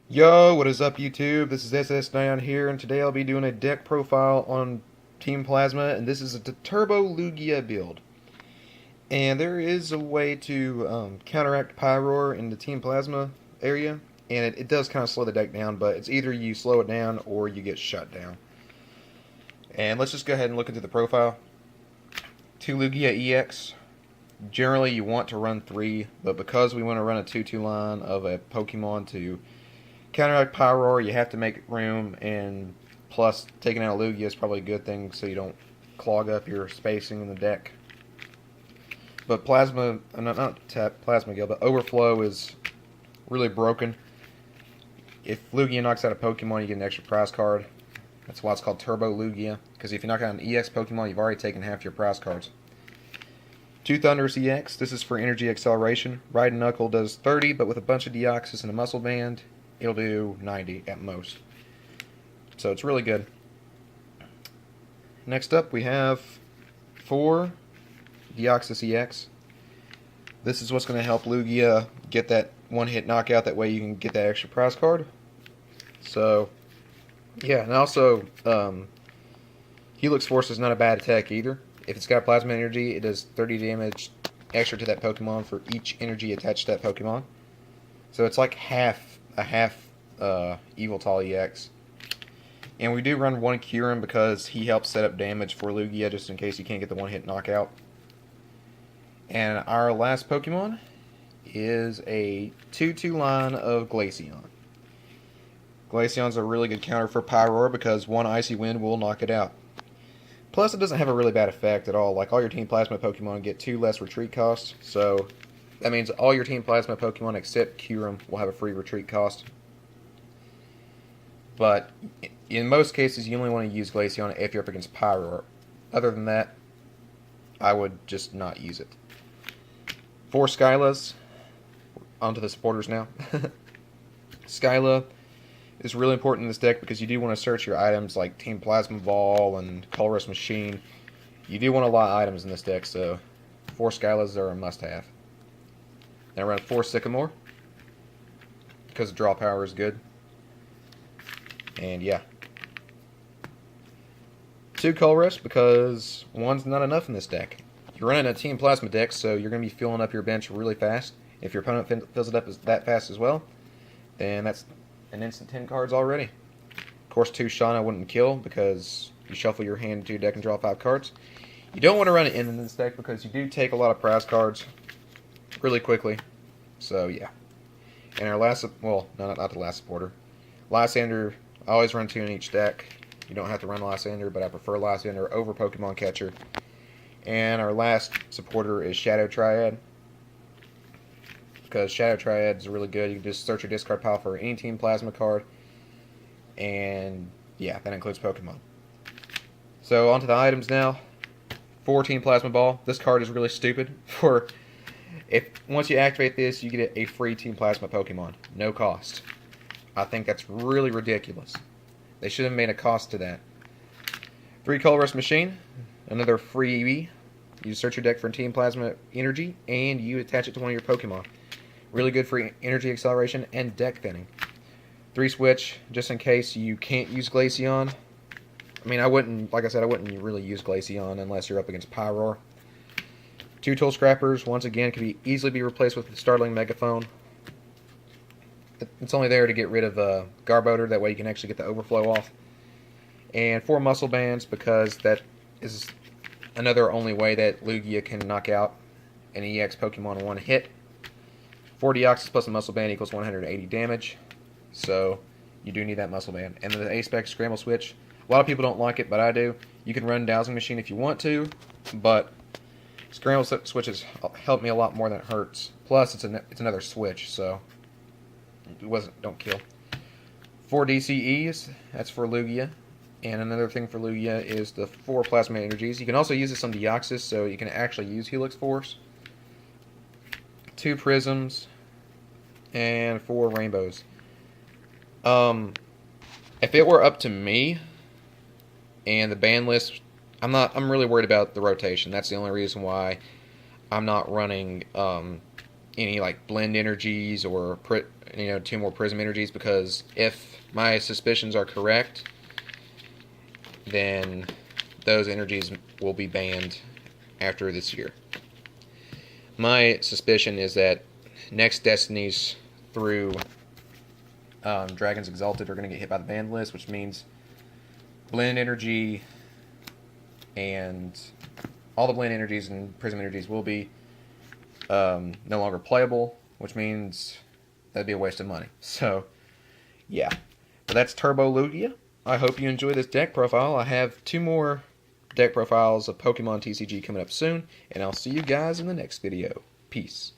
Yo, what is up YouTube? This is SS9 here, and today I'll be doing a deck profile on Team Plasma, and this is a Turbo Lugia build. And there is a way to counteract Pyroar in the Team Plasma area, and it does kind of slow the deck down, but it's either you slow it down or you get shut down. And let's just go ahead and look into the profile. 2 Lugia EX. Generally you want to run 3, but because we want to run a 2-2 line of a Pokemon to counteract Pyroar, you have to make room, and plus taking out a Lugia is probably a good thing so you don't clog up your spacing in the deck. But Plasma, not Plasma Gale, but Overflow is really broken. If Lugia knocks out a Pokemon, you get an extra prize card. That's why it's called Turbo Lugia, because if you knock out an EX Pokemon, you've already taken half your prize cards. 2 Thunders EX, this is for energy acceleration. Ride and Knuckle does 30, but with a bunch of Deoxys and a Muscle Band, it'll do 90 at most. So it's really good. Next up we have 4 Deoxys EX. This is what's going to help Lugia get that one-hit knockout. That way you can get that extra prize card. So, yeah, and also Helix Force is not a bad attack either. If it's got Plasma Energy, it does 30 damage extra to that Pokemon for each energy attached to that Pokemon. So it's like a half Yveltal EX. And we do run 1 Kyurem because he helps set up damage for Lugia just in case you can't get the one-hit knockout. And our last Pokemon is a 2-2 line of Glaceon. Glaceon's a really good counter for Pyroar because 1 Icy Wind will knock it out. Plus, it doesn't have a really bad effect at all. Like, all your Team Plasma Pokemon get 2 less retreat costs, so that means all your Team Plasma Pokemon except Kyurem will have a free retreat cost. But in most cases, you only want to use Glaceon if you're up against Pyroar. Other than that, I would just not use it. 4 Skylas. Onto the supporters now. Skyla is really important in this deck because you do want to search your items like Team Plasma Ball and Colress Machine. You do want a lot of items in this deck, so 4 Skylas are a must-have. Then I run 4 Sycamore because draw power is good. And yeah. 2 Colress because 1's not enough in this deck. You're running a Team Plasma deck, so you're going to be filling up your bench really fast. If your opponent fills it up that fast as well, then that's an instant 10 cards already. Of course, 2 Shauna wouldn't kill because you shuffle your hand into your deck and draw 5 cards. You don't want to run it in this deck because you do take a lot of prize cards really quickly. So, yeah. And our last, well, no, not the last supporter. Lysander, I always run 2 in each deck. You don't have to run Lysander, but I prefer Lysander over Pokemon Catcher. And our last supporter is Shadow Triad. Because Shadow Triad is really good. You can just search your discard pile for any Team Plasma card. And yeah, that includes Pokemon. So onto the items now. 4 Team Plasma Ball. This card is really stupid. Once you activate this, you get a free Team Plasma Pokemon. No cost. I think that's really ridiculous. They should have made a cost to that. 3 Colress Machine. Another freebie. You search your deck for Team Plasma Energy, and you attach it to one of your Pokemon. Really good for energy acceleration and deck thinning. 3 Switch, just in case you can't use Glaceon. I mean, I wouldn't really use Glaceon unless you're up against Pyroar. 2 Tool Scrappers, once again, can easily be replaced with the Startling Megaphone. It's only there to get rid of Garbodor, that way you can actually get the overflow off. And 4 Muscle Bands, because that is another only way that Lugia can knock out an EX Pokemon in 1 hit. 4 Deoxys plus a Muscle Band equals 180 damage. So you do need that Muscle Band. And the A-Spec Scramble Switch. A lot of people don't like it, but I do. You can run Dowsing Machine if you want to, but Scramble Switches help me a lot more than it hurts. Plus, it's another switch, so don't kill. 4 DCEs, that's for Lugia. And another thing for Lugia is the 4 Plasma Energies. You can also use this on Deoxys, so you can actually use Helix Force. 2 Prisms, and 4 Rainbows. If it were up to me, and the ban list, I'm really worried about the rotation. That's the only reason why I'm not running any like blend energies or 2 more Prism Energies, because if my suspicions are correct, then those energies will be banned after this year. My suspicion is that next Destinies through Dragons Exalted are going to get hit by the ban list, which means Blend Energy and all the Blend Energies and Prism Energies will be no longer playable, which means that'd be a waste of money. So, yeah. But that's Turbo Lugia. I hope you enjoy this deck profile. I have 2 more deck profiles of Pokemon TCG coming up soon, and I'll see you guys in the next video. Peace.